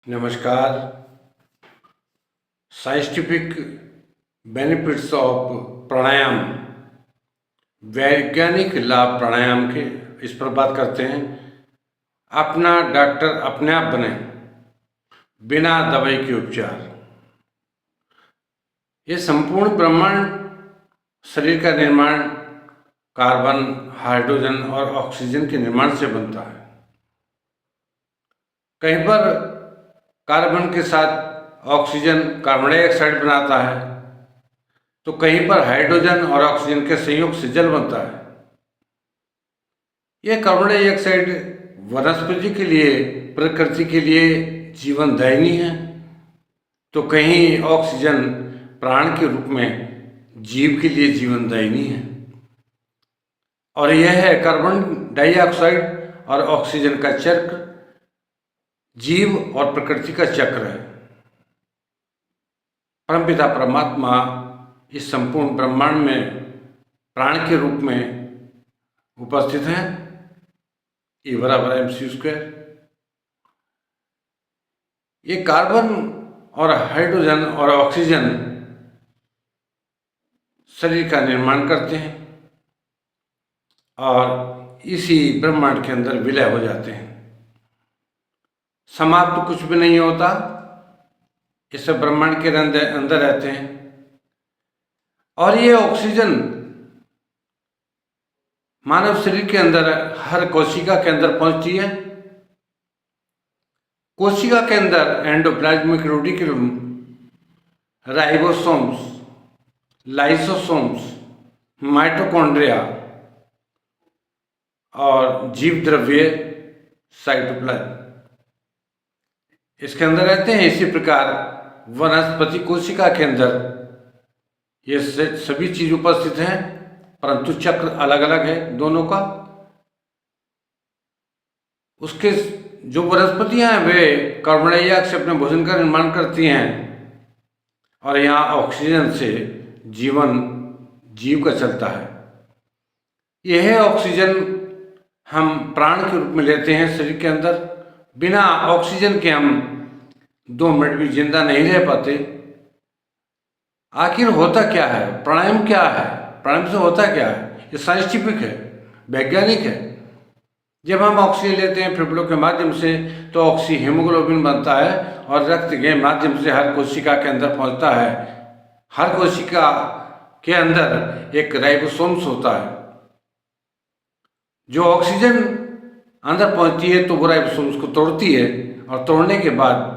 नमस्कार। Scientific benefits of प्राणायाम, वैज्ञानिक लाभ प्राणायाम के इस पर बात करते हैं। अपना डॉक्टर अपने आप बने, बिना दवाई के उपचार। ये संपूर्ण ब्रह्मांड शरीर का निर्माण कार्बन, हाइड्रोजन और ऑक्सीजन के निर्माण से बनता है। कहीं पर कार्बन के साथ ऑक्सीजन कार्बन डाइऑक्साइड बनाता है, तो कहीं पर हाइड्रोजन और ऑक्सीजन के संयोग से जल बनता है। यह कार्बन डाइऑक्साइड वनस्पति के लिए, प्रकृति के लिए जीवनदायिनी है, तो कहीं ऑक्सीजन प्राण के रूप में जीव के लिए जीवनदायिनी है। और यह है कार्बन डाइऑक्साइड और ऑक्सीजन का चक्र, जीव और प्रकृति का चक्र है। परमपिता परमात्मा इस संपूर्ण ब्रह्मांड में प्राण के रूप में उपस्थित हैं। E बराबर mc²। ये कार्बन और हाइड्रोजन और ऑक्सीजन शरीर का निर्माण करते हैं और इसी ब्रह्मांड के अंदर विलय हो जाते हैं। समाप्त कुछ भी नहीं होता, इस ब्रह्मांड के अंदर रहते हैं। और ये ऑक्सीजन मानव शरीर के अंदर हर कोशिका के अंदर पहुंचती है। कोशिका के अंदर endoplasmic reticulum, ribosomes, lysosomes, mitochondria और जीव द्रव्य साइटोप्लाज्म इसके अंदर रहते हैं। इसी प्रकार वनस्पति कोशिका के अंदर ये सभी चीज उपस्थित हैं, परंतु चक्र अलग अलग है दोनों का। उसके जो वनस्पतियां हैं वे कार्बन डाइऑक्साइड से अपने भोजन का निर्माण करती हैं और यहाँ ऑक्सीजन से जीव का चलता है। यह ऑक्सीजन हम प्राण के रूप में लेते हैं शरीर के अंदर। बिना ऑक्सीजन के हम 2 मिनट भी जिंदा नहीं रह पाते। आखिर होता क्या है? प्राणायाम क्या है? प्राणायाम से होता क्या है? ये साइंटिफिक है, वैज्ञानिक है। जब हम ऑक्सीजन लेते हैं फेफड़ों के माध्यम से तो हीमोग्लोबिन बनता है और रक्त के माध्यम से हर कोशिका के अंदर पहुंचता है। हर कोशिका के अंदर एक राइबोसोम्स होता है। जो ऑक्सीजन अंदर पहुंचती है तो वो राइबोसोम्स को तोड़ती है और तोड़ने के बाद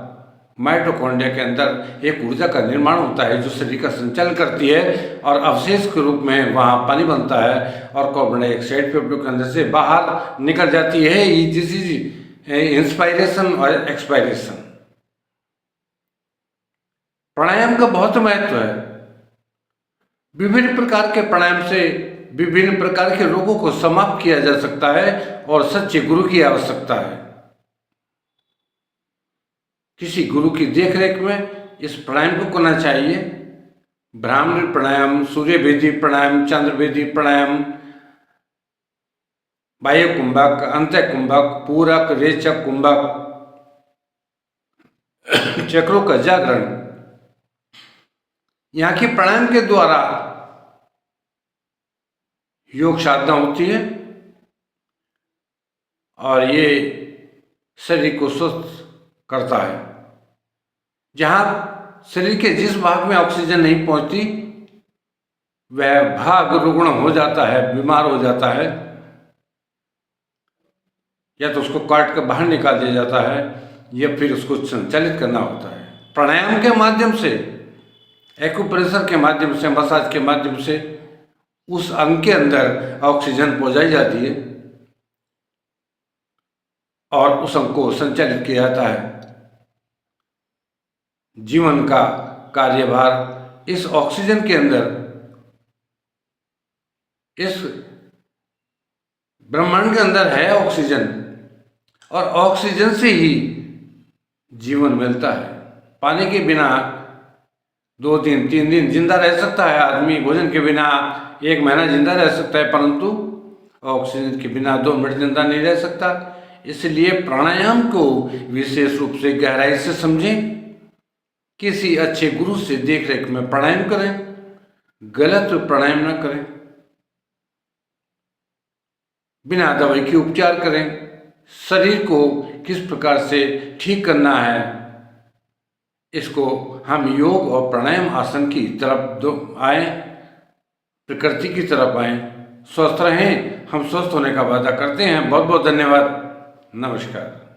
माइटोकॉन्ड्रिया के अंदर एक ऊर्जा का निर्माण होता है जो शरीर का संचालन करती है और अवशेष के रूप में वहाँ पानी बनता है और कार्बन डाइऑक्साइड फेफड़ों के अंदर से बाहर निकल जाती है। दिस इज इंस्पायरेशन और एक्सपायरेशन। प्राणायाम का बहुत महत्व है। विभिन्न प्रकार के प्राणायाम से विभिन्न प्रकार के रोगों को समाप्त किया जा सकता है और सच्चे गुरु की आवश्यकता है। किसी गुरु की देखरेख में इस प्राणायाम को करना चाहिए। ब्राह्मण प्राणायाम, सूर्य भेदी प्राणायाम, चंद्र भेदी प्राणायाम, बाह्य कुंभक, अंत्य कुंभक, पूरक, रेचक कुंभक, चक्रों का जागरण, यहाँ की प्राणायाम के द्वारा योग साधना होती है और ये शरीर को स्वस्थ करता है। जहाँ शरीर के जिस भाग में ऑक्सीजन नहीं पहुंचती वह भाग रुग्ण हो जाता है, बीमार हो जाता है, या तो उसको काट कर बाहर निकाल दिया जाता है या फिर उसको संचालित करना होता है। प्राणायाम के माध्यम से, एक्यूप्रेशर के माध्यम से, मसाज के माध्यम से उस अंग के अंदर ऑक्सीजन पहुंचाई जाती है और उस अंग को संचालित किया जाता है। जीवन का कार्यभार इस ऑक्सीजन के अंदर, इस ब्रह्मांड के अंदर है ऑक्सीजन और ऑक्सीजन से ही जीवन मिलता है। पानी के बिना 2 दिन 3 दिन जिंदा रह सकता है आदमी, भोजन के बिना 1 महीना जिंदा रह सकता है, परंतु ऑक्सीजन के बिना 2 मिनट जिंदा नहीं रह सकता। इसलिए प्राणायाम को विशेष रूप से गहराई से समझें। किसी अच्छे गुरु से देख रेख में प्राणायाम करें, गलत प्राणायाम न करें, बिना दवाई के उपचार करें। शरीर को किस प्रकार से ठीक करना है, इसको हम योग और प्राणायाम आसन की तरफ आए, प्रकृति की तरफ आए, स्वस्थ रहें। हम स्वस्थ होने का वादा करते हैं। बहुत बहुत धन्यवाद। नमस्कार।